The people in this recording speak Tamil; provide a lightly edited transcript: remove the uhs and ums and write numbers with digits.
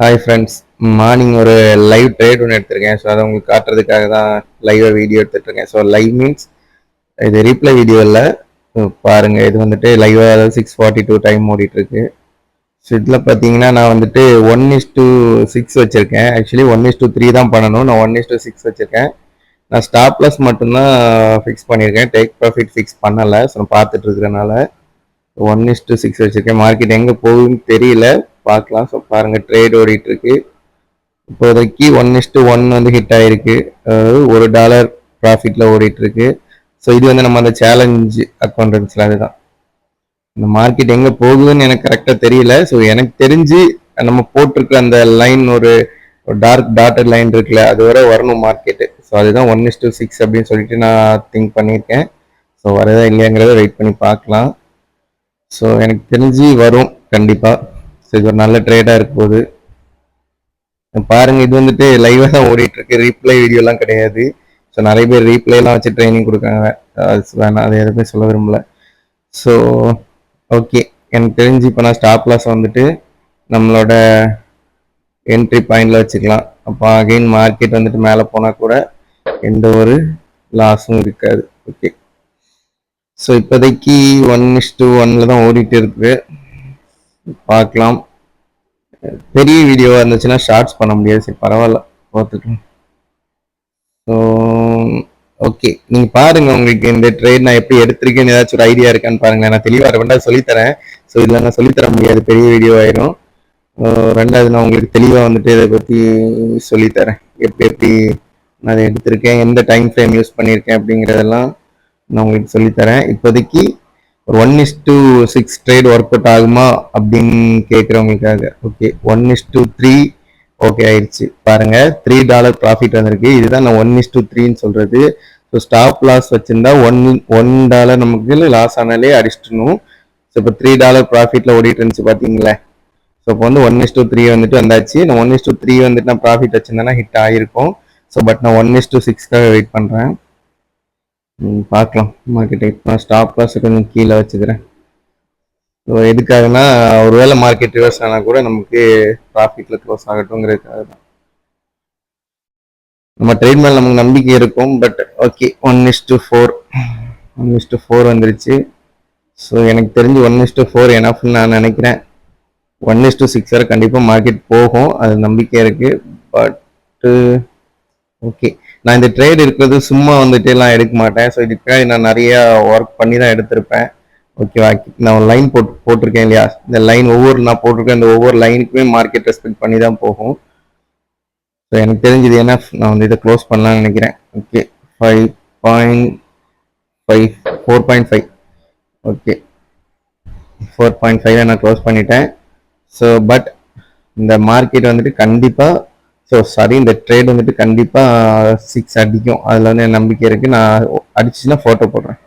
ஹாய் ஃப்ரெண்ட்ஸ், மார்னிங் ஒரு லைவ் ட்ரேட் ஒன்று எடுத்திருக்கேன். ஸோ அதை உங்களுக்கு காட்டுறதுக்காக தான் லைவாக வீடியோ எடுத்துட்ருக்கேன். ஸோ லைவ் மீன்ஸ் இது ரீப்ளை வீடியோ இல்லை. பாருங்கள், இது வந்துட்டு லைவாக அதாவது 6:42 டைம் ஓடிட்டுருக்கு. ஸோ இதில் பார்த்தீங்கன்னா நான் வந்துட்டு 1:6 வச்சுருக்கேன். ஆக்சுவலி 1:3 தான் பண்ணணும். நான் 1:6 வச்சுருக்கேன். நான் ஸ்டாப் லாஸ் மட்டும்தான் ஃபிக்ஸ் பண்ணியிருக்கேன். டேக் ப்ராஃபிட் ஃபிக்ஸ் பண்ணலை. ஸோ நான் பார்த்துட்டு இருக்கிறனால 1:6 வச்சுருக்கேன். மார்க்கெட் எங்கே போகுதுன்னு தெரியல, பார்க்கலாம். ஸோ பாருங்கள், ட்ரேட் ஓடிட்டுருக்கு. இப்போதைக்கு 1:1 வந்து ஹிட் ஆகிருக்கு. அதாவது $1 ப்ராஃபிட்டில் ஓடிட்டுருக்கு. ஸோ இது வந்து நம்ம அந்த சேலஞ்ச் அக்கௌண்டன்ஸில் அதுதான். இந்த மார்க்கெட் எங்கே போகுதுன்னு எனக்கு கரெக்டாக தெரியல. ஸோ எனக்கு தெரிஞ்சு நம்ம போட்டிருக்க அந்த லைன் ஒரு டார்க் டாட்டட் லைன் இருக்குல்ல, அது வரை வரணும் மார்க்கெட்டு. ஸோ அதுதான் 1:6 அப்படின்னு சொல்லிட்டு நான் திங்க் பண்ணியிருக்கேன். ஸோ வரதா இல்லையாங்கிறத வெயிட் பண்ணி பார்க்கலாம். ஸோ எனக்கு தெரிஞ்சு வரும் கண்டிப்பாக. ஸோ இது ஒரு நல்ல ட்ரேடாக இருக்க போகுது. பாருங்கள், இது வந்துட்டு லைவாக தான் ஓடிட்டுருக்கு. ரீப்ளை வீடியோலாம் கிடையாது. ஸோ நிறைய பேர் ரீப்ளைலாம் வச்சு ட்ரைனிங் கொடுக்காங்க. அது வேணாம், அதை எதுவுமே சொல்ல விரும்பல. ஸோ ஓகே, எனக்கு தெரிஞ்சு இப்போ நான் ஸ்டாப் லாஸ் வந்துட்டு நம்மளோட என்ட்ரி பாயிண்டில் வச்சுக்கலாம். அப்போ அகெயின் மார்க்கெட் வந்துட்டு மேலே போனால் கூட எந்த ஒரு லாஸும் இருக்காது. ஓகே, ஸோ இப்போதைக்கு 1:1 தான் ஓடிட்டு இருக்குது. பார்க்கலாம். பெரிய வீடியோவாக இருந்துச்சுன்னா ஷார்ட்ஸ் பண்ண முடியாது. சரி, பரவாயில்ல, பார்த்துக்கலாம். ஸோ ஓகே, நீங்கள் பாருங்கள், உங்களுக்கு இந்த ட்ரேட் நான் எப்படி எடுத்திருக்கேன்னு ஏதாச்சும் ஒரு ஐடியா இருக்கான்னு பாருங்கள். நான் தெளிவாக ரெண்டாவது சொல்லித்தரேன். ஸோ இதில் நான் சொல்லித்தர முடியாது, பெரிய வீடியோ ஆயிரும். ரெண்டாவது நான் உங்களுக்கு தெளிவாக வந்துட்டு இதை பற்றி சொல்லித்தரேன். எப்படி நான் அதை எடுத்திருக்கேன், எந்த டைம் ஃப்ரேம் யூஸ் பண்ணியிருக்கேன் அப்படிங்கிறதெல்லாம் நான் உங்களுக்கு சொல்லித்தரேன். இப்போதைக்கு 1:6 ட்ரேட் ஒர்க் அவுட் ஆகுமா அப்படின்னு கேட்குறவங்களுக்காக. ஓகே, 1:3 ஓகே ஆயிடுச்சு. பாருங்க, $3 ப்ராஃபிட் வந்திருக்கு. இதுதான் நான் 1:3ன்னு சொல்றது. ஸோ ஸ்டாப் லாஸ் வச்சிருந்தா $1 நமக்கு லாஸ் ஆனாலே அடிச்சிடணும். ஸோ இப்போ $3 ப்ராஃபிட்ல ஓடிட்டு இருந்துச்சு பார்த்தீங்களா. ஸோ இப்போ வந்து 1:3 வந்துட்டு வந்தாச்சு. நான் 1:3 வந்துட்டு நான் ப்ராஃபிட் வச்சிருந்தேன்னா ஹிட் ஆகிருக்கும். ஸோ பட் நான் 1:6க்காக வெயிட் பண்ணுறேன். பார்க்கலாம் மார்க்கெட்டை. நான் ஸ்டாப் லாஸ் கொஞ்சம் கீழே வச்சுக்கிறேன். ஸோ எதுக்காகனா, ஒருவேளை மார்க்கெட் ரிவர்ஸ் ஆனால் கூட நமக்கு ப்ராஃபிட்டில் க்ளோஸ் ஆகட்டும்ங்கிறதுக்காக தான். நம்ம ட்ரேட் மேலே நமக்கு நம்பிக்கை இருக்கும். பட் ஓகே, 1:4 வந்துருச்சு. ஸோ எனக்கு தெரிஞ்சு 1:4 எனஃப்னு நான் நினைக்கிறேன். 1:6 வரை கண்டிப்பாக மார்க்கெட் போகும், அது நம்பிக்கை இருக்குது. பட்டு ஓகே, நான் இந்த ட்ரேட் இருக்கிறது சும்மா வந்துட்டு எல்லாம் எடுக்க மாட்டேன். ஸோ இதுக்காக நான் நிறையா ஒர்க் பண்ணி தான் எடுத்திருப்பேன். ஓகேவா, நான் ஒரு லைன் போட்டிருக்கேன் இல்லையா. இந்த லைன் நான் போட்டிருக்கேன். இந்த ஒவ்வொரு லைனுக்குமே மார்க்கெட் ரெஸ்பெக்ட் பண்ணி தான் போகும். ஸோ எனக்கு தெரிஞ்சது என்ன, நான் வந்து இதை க்ளோஸ் பண்ணலாம்னு நினைக்கிறேன். ஓகே, 4.5 ஓகே, 4.5 நான் க்ளோஸ் பண்ணிட்டேன். ஸோ பட் இந்த மார்க்கெட் வந்துட்டு கண்டிப்பாக, இந்த ட்ரேட் வந்துட்டு கண்டிப்பாக 6 அடிக்கும். அதில் வந்து என் நம்பிக்கை இருக்குது. நான் அடிச்சுன்னா ஃபோட்டோ போடுறேன்.